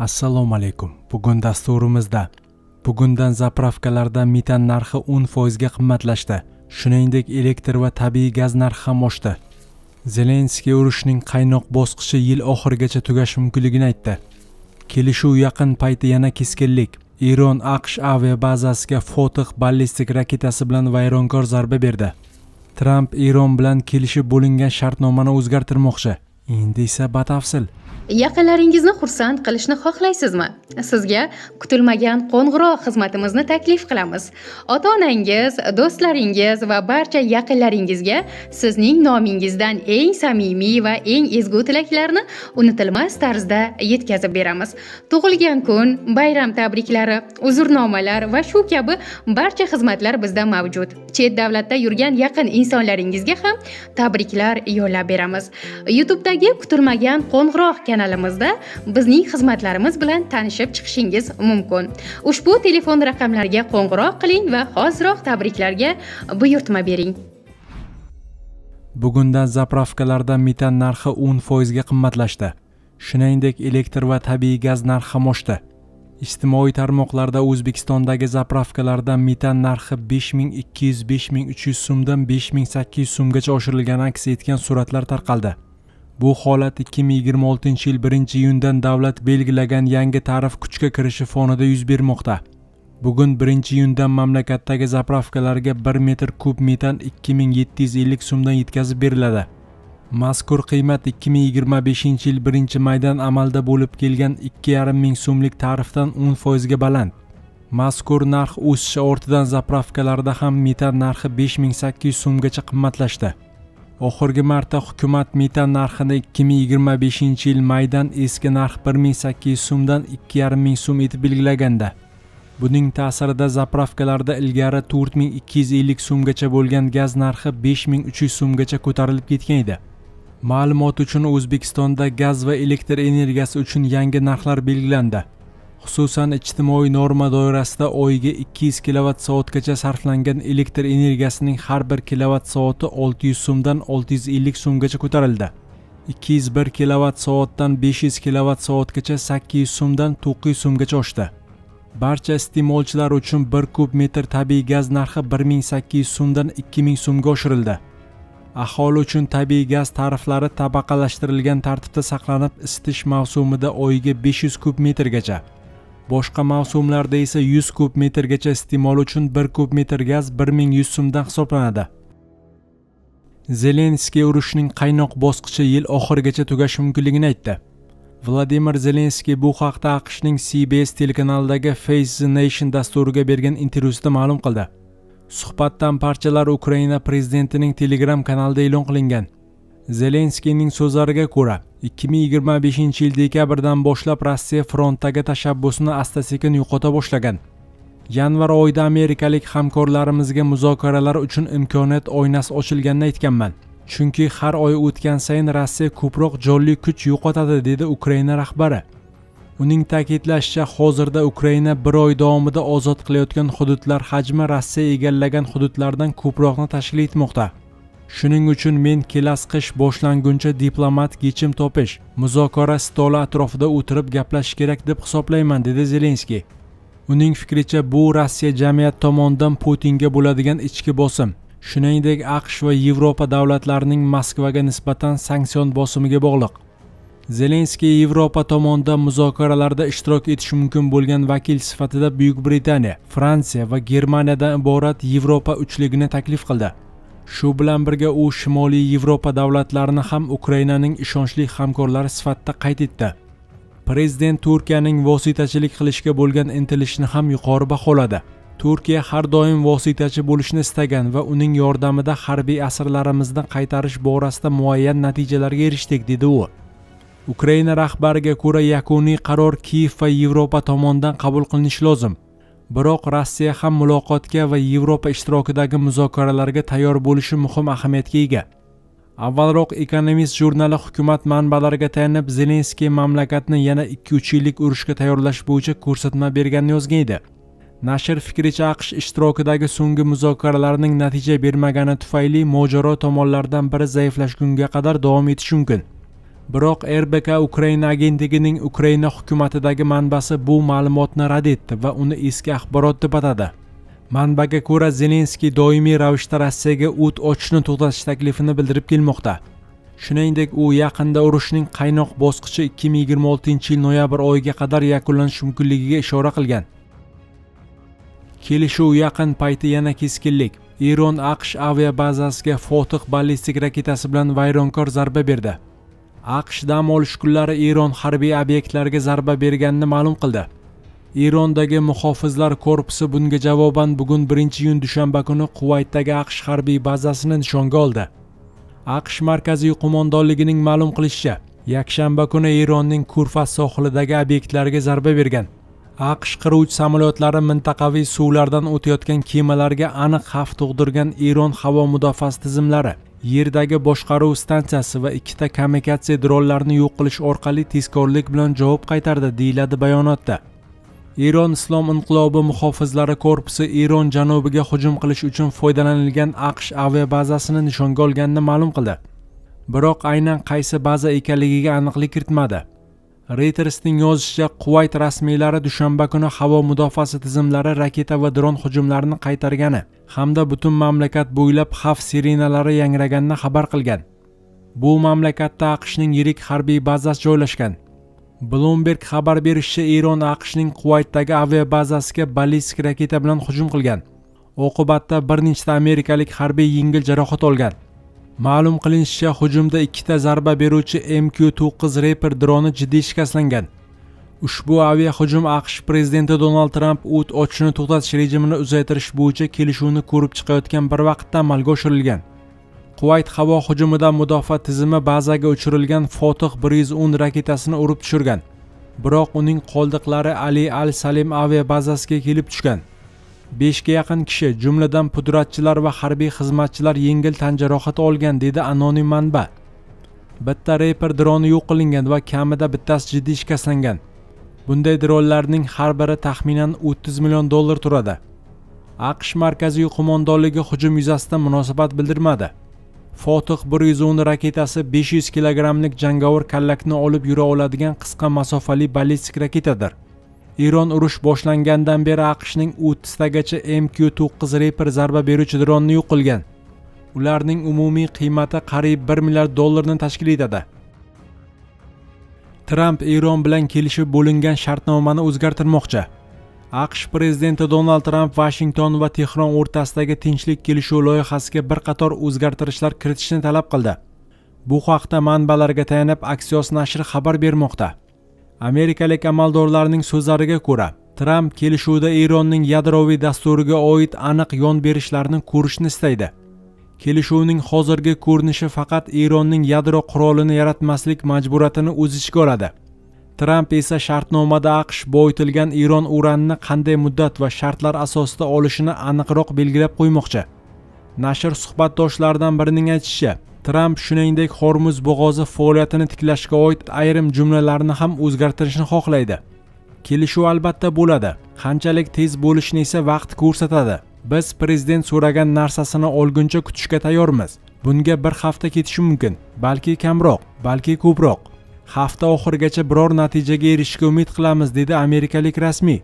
Assalomu alaykum. Bugun dasturimizda bugundan zapravkalarda metan narxi 10% ga qimmatlashdi. Shuningdek, elektr va tabiiy gaz narxi ham oshdi. Zelenskiy urushning qaynoq bosqichi yil oxirigacha tugashi mumkinligini aytdi. Kelishuv yaqin payti yana keskinlik. Eron AQSh aviabazasiga Fotih ballistik raketasi bilan vayronkor zarba berdi. Tramp Eron bilan kelishib bo'lingan shartnomani o'zgartirmoqchi. Endi esa batafsil. Yaqinlaringizni xursand qilishni xohlaysizmi? Sizga kutilmagan qo'ng'iroq xizmatimizni taklif qilamiz. Ota-onangiz, do'stlaringiz va barcha yaqinlaringizga sizning nomingizdan eng samimiy va eng ezgu tilaklarni unutilmas tarzda yetkazib beramiz. Tug'ilgan kun, bayram tabriklari, uzrnomalar va shu kabi barcha xizmatlar bizda mavjud. Chet davlatda yurgan yaqin insonlaringizga ham tabriklar yo'llab beramiz. YouTube'dagi kutilmagan qo'ng'iroq kanalimizda bizning xizmatlarimiz bilan tanishib chiqishingiz mumkin. Ushbu telefon raqamlariga qo'ng'iroq qiling va hoziroq tabriklarga buyurtma bering. Bugundan zapravkalarda metan narxi 10% ga qimmatlashdi. Shuningdek, elektr va tabiiy gaz narxi ham oshdi. Ijtimoiy tarmoqlarda O'zbekistondagi zapravkalarda metan narxi 5200-5300 so'mdan 5800 so'mgacha oshirilgani aks etgan suratlar tarqaldi. Bu holat 2026-yil 1-iyundan davlat belgilagan yangi tarif kuchga kirishi fonida yuz bermoqda. Bugun 1-iyundan mamlakatdagi zapravkalarga 1 metr kub metan 2750 so'mdan yetkazib beriladi. Mazkur qiymat 2025-yil 1-maydan amalda bo'lib kelgan 2500 so'mlik tarifdan 10% ga baland. Mazkur narx o'sishi ortidan zapravkalarda ham metan narxi 5800 so'mgacha qimmatlashdi. Oxirgi marta hukumat metan narxini 2025-yil maydan eski narx 1800 so'mdan 2500 so'm etib belgilaganda. Buning ta'sirida zapravkalarda ilgari 4250 so'mgacha bo'lgan gaz narxi 5300 so'mgacha ko'tarilib ketgan edi. Ma'lumot uchun O'zbekistonda gaz va elektr energiyasi uchun yangi narxlar belgilandi. Xususan, ijtimoiy norma doirasida oyiga 200 kWh-gacha sarflangan elektr energiyasining har bir kWh 600 so'mdan 650 so'mgacha ko'tarildi. 201 kWh-dan 500 kWh-gacha 800 so'mdan 900 so'mgacha oshdi. Barcha iste'molchilar uchun 1 kub metr tabiiy gaz narxi 1800 so'mdan 2000 so'mga oshirildi. Aholi uchun tabiiy gaz tariflari tabaqalashtirilgan tartibda saqlanib, isitish mavsumida oyiga 500 kub metrgacha, boshqa mavsumlarda esa 100 kub metrgacha iste'mol uchun 1 kub metr gaz 1100 so'mdan hisoblanadi. Zelenskiy urushning qaynoq bosqichi yil oxirigacha tugashi mumkinligini aytdi. Vladimir Zelenskiy bu haqda AQShning CBS telekanalidagi Face the Nation dasturiga bergan intervyusida ma'lum qildi. Suhbatdan parchalar Ukraina prezidentining Telegram kanalida e'lon qilingan. Zelenskiyning so'zlariga ko'ra, 2025-yil dekabrdan boshlab Rossiya frontdagi tashabbusini asta-sekin yo'qota boshlagan. Yanvar oyida amerikalik hamkorlarimizga muzokaralar uchun imkoniyat oynasi ochilganini aytganman. Chunki har oy o'tgan sayin Rossiya ko'proq jonli kuch yo'qotadi, dedi Ukraina rahbari. Uning ta'kidlashicha, hozirda Ukraina bir oy davomida ozod qilayotgan hududlar hajmi Rossiya egallagan hududlardan ko'proqni tashkil etmoqda. Shuning uchun men kelasi qish boshlanguncha diplomatik yechim topish, muzokara stoli atrofida o'tirib gaplashish kerak deb hisoblayman, dedi Zelenskiy. Uning fikricha, bu Rossiya jamiyat tomonidan Putinga bo'ladigan ichki bosim, shuningdek AQSh va Yevropa davlatlarining Moskvaga nisbatan sanksiyon bosimiga bog'liq. Zelenskiy Yevropa tomonidan muzokaralarda ishtirok etishi mumkin bo'lgan vakil sifatida Buyuk Britaniya, Fransiya va Germaniyadan iborat Yevropa uchligini taklif qildi. Shu bilan birga u Shimoliy Yevropa davlatlarini ham Ukrainaning ishonchli hamkorlari sifatida qayd etdi. Prezident Turkiyaning vositachilik qilishga bo'lgan intilishini ham yuqori baholadi. Turkiya har doim vositachi bo'lishni istagan va uning yordamida harbiy asirlarimizni qaytarish borasida muayyan natijalarga erishdik, dedi u. Ukraina rahbariga ko'ra, yakuniy qaror Kiyev va Yevropa tomonidan qabul qilinishi lozim. Biroq Rossiya ham muloqotga va Yevropa ishtirokidagi muzokaralarga tayyor bo'lishi muhim ahamiyatga ega. Avvalroq Economist jurnali hukumat manbalariga tayanib, Zelenskiy mamlakatni yana 2-3 yillik urushga tayyorlash bo'yicha ko'rsatma berganini yozgan edi. Nashr fikricha, AQSh ishtirokidagi so'nggi muzokaralarning natija bermagani tufayli mojaro tomonlardan biri zaiflashgunga qadar davom etishi mumkin. Biroq RBK Ukraina agentligining Ukraina hukumatidagi manbasi bu ma'lumotni rad etdi va uni eski axborot deb atadi. Manbaga ko'ra, Zelenskiy doimiy ravishda Rossiyaga o't ochishni to'xtatish taklifini bildirib kelmoqda. Shuningdek, u yaqinda urushning qaynoq bosqichi 2026-yil noyabr oyiga qadar yakunlanishi mumkinligiga ishora qilgan. Kelishuv yaqin payti yana keskinlik. Eron AQSh aviabazasiga Fotih ballistik raketasi bilan vayronkor zarba berdi. AQSh dam olish kunlari Eron harbiy obyektlariga zarba berganini ma'lum qildi. Erondagi muhofizlar korpusi bunga javoban bugun 1-iyun dushanba kuni Kuvaytdagi AQSh harbiy bazasini nishonga oldi. AQSh markaziy qo'mondonligining ma'lum qilishicha, yakshanba kuni Eronning Kurfas sohilidagi obyektlarga zarba bergan. AQSh qiruvchi samolyotlari mintaqaviy suvlardan o'tayotgan kemalarga aniq xavf tug'dirgan Eron havo mudofaasi tizimlari, yerdagi boshqaruv stansiyasi va 2 kamikadze dronlarni yo'q qilish orqali tezkorlik bilan javob qaytardi, deyiladi bayonotda. Eron Islom inqilobi muhofizlari korpusi Eron janubiga hujum qilish uchun foydalanilgan AQSh aviabazasini nishonga olganini ma'lum qildi. Biroq aynan qaysi baza ekanligiga aniqlik kiritmadi. Reuters'ning yozishicha, Kuvayt rasmiylari dushanba kuni havo mudofaasi tizimlari raketa va dron hujumlarini qaytargani hamda butun mamlakat bo'ylab xavf sirenalari yangraganini xabar qilgan. Bu mamlakatda AQShning yirik harbiy bazasi joylashgan. Bloomberg xabar berishicha, Eron AQShning Kuvaytdagi aviabazasiga ballistik raketa bilan hujum qilgan. Oqibatda bir nechta amerikalik harbiy yengil jarohat olgan. Ma'lum qilinishicha, hujumda 2 zarba beruvchi MQ-9 Reaper droni jiddiy shikastlangan. Ushbu aviahujum AQSh prezidenti Donald Trump o't ochishni to'xtatish rejimini uzaytirish bo'yicha kelishuvni ko'rib chiqayotgan bir vaqtda amalga oshirilgan. Kuvayt havo hujumidan mudofaa tizimi bazaga uchirilgan Fotih 110 raketasini urib tushirgan. Biroq uning qoldiqlari Ali al-Salim aviabazasiga kelib tushgan. 5 ga yaqin kishi, jumladan pudratchilar va harbiy xizmatchilar yengil tan jarohati olgan, dedi anonim manba. Bitta Reaper droni yo'q qilingan va kamida bittasi jiddiy shikastlangan. Bunday dronlarning har biri taxminan $30 million turadi. AQSh markaziy qo'mondonligi hujum yuzasidan munosabat bildirmadi. Fotih 110 raketasi 500 kilogramlik jangovar kallakni olib yura oladigan qisqa masofali ballistik raketadir. Eron urush boshlangandan beri AQShning 30 tagacha MQ-9 Reaper zarba beruvchi dronni yo'q qilgan. Ularning umumiy qiymati qariyb $1 milliard tashkil etadi. Trump Eron bilan kelishib bo'lingan shartnomani o'zgartirmoqchi. AQSh prezidenti Donald Trump Washington va Tehron o'rtasidagi tinchlik kelishuv loyihasiga bir qator o'zgartirishlar kiritishni talab qildi. Bu haqda manbalarga tayanib Axios nashri xabar bermoqda. Amerikalik amaldorlarning so'zlariga ko'ra, Trump kelishuvda Eronning yadroviy dasturiga oid aniq yon berishlarni ko'rishni istaydi. Kelishuvning hozirgi ko'rinishi faqat Eronning yadro qurolini yaratmaslik majburiyatini o'z ichiga oladi. Trump esa shartnomada AQSh boyitilgan Eron uranini qanday muddat va shartlar asosida olishini aniqroq belgilab qo'ymoqchi. Nashr suhbatdoshlaridan birining aytishicha, Trump shuningdek Hormuz bo'g'ozi faoliyatini tiklashga oid ayrim jumlalarni ham o'zgartirishni xohlaydi. Kelishuv albatta bo'ladi. Qanchalik tez bo'lishini esa vaqt ko'rsatadi. Biz prezident so'ragan narsasini olguncha kutishga tayyormiz. Bunga bir hafta ketishi mumkin, balki kamroq, balki ko'proq. Hafta oxirigacha biror natijaga erishishga umid qilamiz, dedi amerikalik rasmiy.